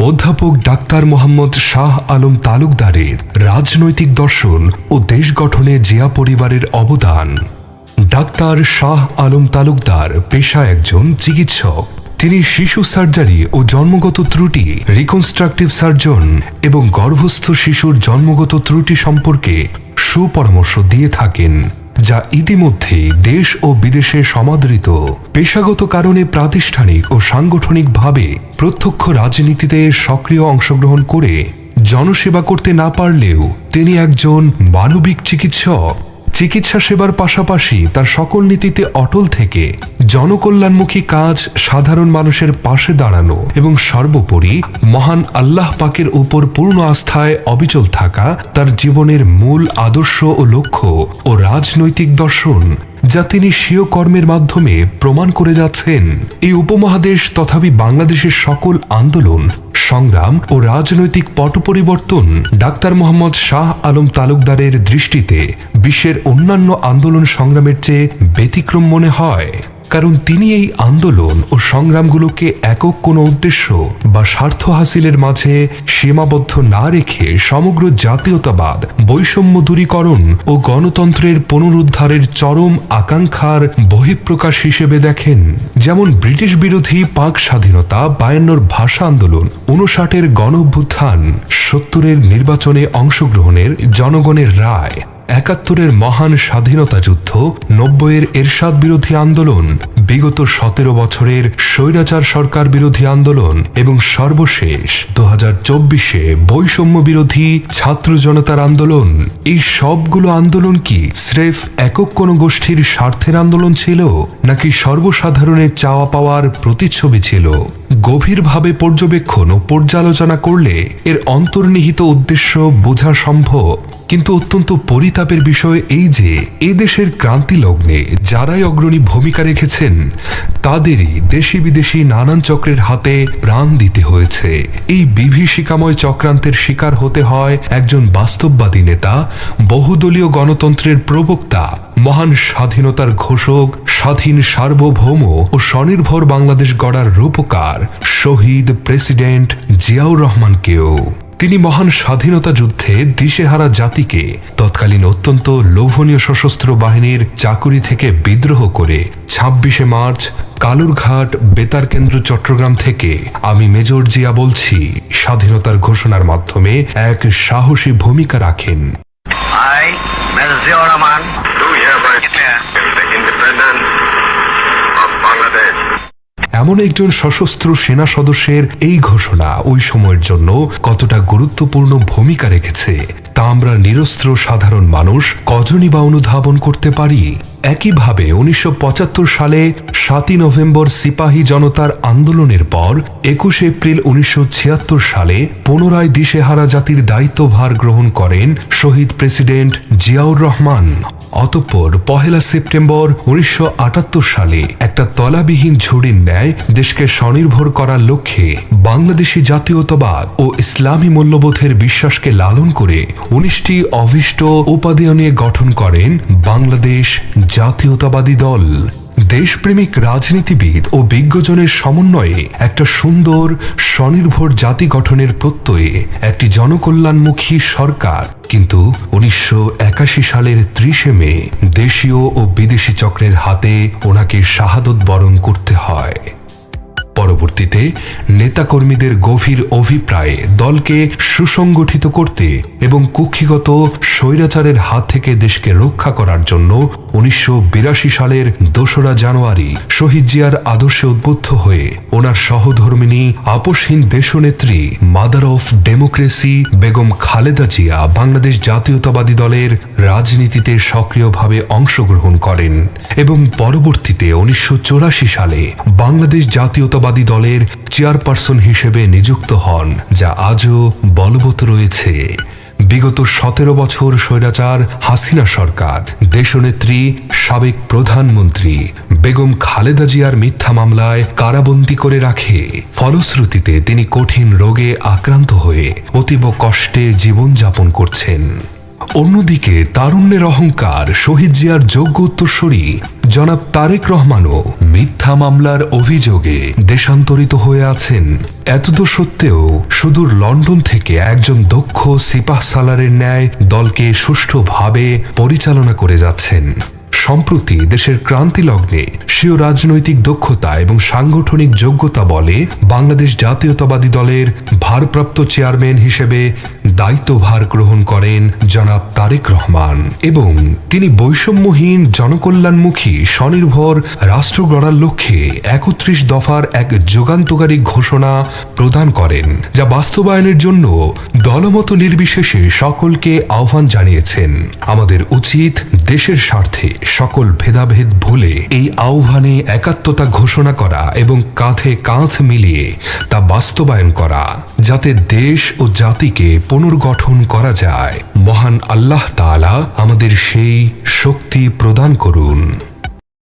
অধ্যাপক ডাক্তার মোহাম্মদ শাহ আলম তালুকদারের রাজনৈতিক দর্শন ও দেশ গঠনে জিয়া পরিবারের অবদান। ডাক্তার শাহ আলম তালুকদার পেশায় একজন চিকিৎসক। তিনি শিশু সার্জারি ও জন্মগত ত্রুটি, রিকনস্ট্রাকটিভ সার্জন এবং গর্ভস্থ শিশুর জন্মগত ত্রুটি সম্পর্কে সুপরামর্শ দিয়ে থাকেন, যা ইতিমধ্যে দেশ ও বিদেশে সমাদৃত। পেশাগত কারণে প্রাতিষ্ঠানিক ও সাংগঠনিকভাবে প্রত্যক্ষ রাজনীতিতে সক্রিয় অংশগ্রহণ করে জনসেবা করতে না পারলেও তিনি একজন মানবিক চিকিৎসক। চিকিৎসা সেবার পাশাপাশি তার সকল নীতিতে অটল থেকে জনকল্যাণমুখী কাজ, সাধারণ মানুষের পাশে দাঁড়ানো এবং সর্বোপরি মহান আল্লাহ পাকের উপর পূর্ণ আস্থায় অবিচল থাকা তার জীবনের মূল আদর্শ ও লক্ষ্য ও রাজনৈতিক দর্শন, যা তিনি স্বীয় কর্মের মাধ্যমে প্রমাণ করে যাচ্ছেন। এই উপমহাদেশ তথাপি বাংলাদেশের সকল আন্দোলন, সংগ্রাম ও রাজনৈতিক পট পরিবর্তন ডাক্তার মোহাম্মদ শাহ আলম তালুকদারের দৃষ্টিতে বিশ্বের অন্যান্য আন্দোলন সংগ্রামের চেয়ে ব্যতিক্রম মনে হয়, কারণ তিনি এই আন্দোলন ও সংগ্রামগুলোকে একক কোনো উদ্দেশ্য বা স্বার্থ হাসিলের মাঝে সীমাবদ্ধ না রেখে সমগ্র জাতীয়তাবাদ, বৈষম্য দূরীকরণ ও গণতন্ত্রের পুনরুদ্ধারের চরম আকাঙ্ক্ষার বহিঃপ্রকাশ হিসেবে দেখেন। যেমন ব্রিটিশ বিরোধী পাক স্বাধীনতা, 52 ভাষা আন্দোলন, 59-এর গণ অভ্যুত্থান, 70-এর নির্বাচনে অংশগ্রহণের জনগণের রায়, 71-এর মহান স্বাধীনতা যুদ্ধ, 90-এর এরশাদ বিরোধী আন্দোলন, বিগত 17 বছরের স্বৈরাচার সরকার বিরোধী আন্দোলন এবং সর্বশেষ 2024-এ বৈষম্য বিরোধী ছাত্র জনতার আন্দোলন। এই সবগুলো আন্দোলন কি স্রেফ একক কোনো গোষ্ঠীর স্বার্থের আন্দোলন ছিল, নাকি সর্বসাধারণের চাওয়া পাওয়ার প্রতিচ্ছবি ছিল? গভীরভাবে পর্যবেক্ষণ ও পর্যালোচনা করলে এর অন্তর্নিহিত উদ্দেশ্য বোঝা সম্ভব। কিন্তু অত্যন্ত পরিতাপের বিষয় এই যে এ দেশের ক্রান্তি লগ্নে যারাই অগ্রণী ভূমিকা রেখেছেন তাদেরই দেশি বিদেশি নানান চক্রের হাতে প্রাণ দিতে হয়েছে। এই বিভীষিকাময় চক্রান্তের শিকার হতে হয় একজন বাস্তববাদী নেতা, বহুদলীয় গণতন্ত্রের প্রবক্তা, মহান স্বাধীনতার ঘোষক, স্বাধীন সার্বভৌম ও স্বনির্ভর বাংলাদেশ গড়ার রূপকার শহীদ প্রেসিডেন্ট জিয়াউর রহমানকেও। তিনি মহান স্বাধীনতা যুদ্ধে দিশেহারা জাতিকে তৎকালীন অত্যন্ত লোভনীয় সশস্ত্র বাহিনীর চাকুরি থেকে বিদ্রোহ করে 26শে মার্চ কালুরঘাট বেতার কেন্দ্র চট্টগ্রাম থেকে আমি মেজর জিয়া বলছি স্বাধীনতার ঘোষণার মাধ্যমে এক সাহসী ভূমিকা রাখেন। এমন একজন সশস্ত্র সেনা সদস্যের এই ঘোষণা ওই সময়ের জন্য কতটা গুরুত্বপূর্ণ ভূমিকা রেখেছে তা আমরা নিরস্ত্র সাধারণ মানুষ কজনই বা অনুধাবন করতে পারি। একইভাবে 1975 সালে 7ই নভেম্বর সিপাহী জনতার আন্দোলনের পর 21 এপ্রিল 1976 সালে পুনরায় দিশেহারা জাতির দায়িত্বভার গ্রহণ করেন শহীদ প্রেসিডেন্ট জিয়াউর রহমান। অতঃপর 1 সেপ্টেম্বর 1978 সালে একটা তলাবিহীন ঝুড়ির ন্যায় দেশকে স্বনির্ভর করার লক্ষ্যে বাংলাদেশি জাতীয়তাবাদ ও ইসলামী মূল্যবোধের বিশ্বাসকে লালন করে 19টি অভীষ্ট উপাদেয় নিয়ে গঠন করেন বাংলাদেশ জাতীয়তাবাদী দল। দেশপ্রেমিক রাজনীতিবিদ ও বিজ্ঞজনের সমন্বয়ে একটা সুন্দর স্বনির্ভর জাতি গঠনের প্রত্যয়ে একটি জনকল্যাণমুখী সরকার। কিন্তু 1981 সালের 30 মে দেশীয় ও বিদেশি চক্রের হাতে ওনাকে শাহাদত বরণ করতে হয়। পরবর্তীতে নেতাকর্মীদের গভীর অভিপ্রায়ে দলকে সুসংগঠিত করতে এবং কুক্ষিগত স্বৈরাচারের হাত থেকে দেশকে রক্ষা করার জন্য 1982 সালের 2রা জানুয়ারি শহীদ জিয়ার আদর্শে উদ্বুদ্ধ হয়ে ওনার সহধর্মিণী আপোষহীন দেশনেত্রী mother of democracy Begum Khaleda Zia Bangladesh জাতীয়তাবাদী দলের রাজনীতিতে সক্রিয়ভাবে অংশগ্রহণ করেন এবং পরবর্তীতে 1984 সালে বাংলাদেশ জাতীয়তাবাদী দলের চেয়ারপারসন হিসেবে নিযুক্ত হন, যা আজও বলবৎ রয়েছে। বিগত 17 বছর স্বৈরাচার হাসিনা সরকার দেশনেত্রী সাবেক প্রধানমন্ত্রী বেগম খালেদা জিয়ার মিথ্যা মামলায় কারাবন্দী করে রাখে। ফলশ্রুতিতে তিনি কঠিন রোগে আক্রান্ত হয়ে অতীব কষ্টে জীবনযাপন করছেন। অন্যদিকে তারুণ্যের অহংকার শহীদ জিয়ার যোগ্য উত্তরসূরি জনাব তারেক রহমানও মিথ্যা মামলার অভিযোগে দেশান্তরিত হয়ে আছেন। এতদ সত্ত্বেও সুদূর লন্ডন থেকে একজন দক্ষ সিপাহসালারের ন্যায় দলকে সুষ্ঠুভাবে পরিচালনা করে যাচ্ছেন। সম্প্রতি দেশের ক্রান্তি লগ্নে স্বীয় রাজনৈতিক দক্ষতা এবং সাংগঠনিক যোগ্যতা বলে বাংলাদেশ জাতীয়তাবাদী দলের ভারপ্রাপ্ত চেয়ারম্যান হিসেবে দায়িত্বভার গ্রহণ করেন জনাব তারেক রহমান এবং তিনি বৈষম্যহীন জনকল্যাণমুখী স্বনির্ভর রাষ্ট্র গড়ার লক্ষ্যে ৩১ দফার এক যুগান্তকারী ঘোষণা প্রদান করেন, যা বাস্তবায়নের জন্য দলমত নির্বিশেষে সকলকে আহ্বান জানিয়েছেন। আমাদের উচিত দেশের স্বার্থে সকল ভেদাভেদ ভুলে এই আহ্বানে একাত্মতা ঘোষণা করা এবং কাঁধে কাঁধ মিলিয়ে তা বাস্তবায়ন করা, যাতে দেশ ও জাতিকে পুনর্গঠন করা যায়। মহান আল্লাহ তাআলা আমাদের সেই শক্তি প্রদান করুন।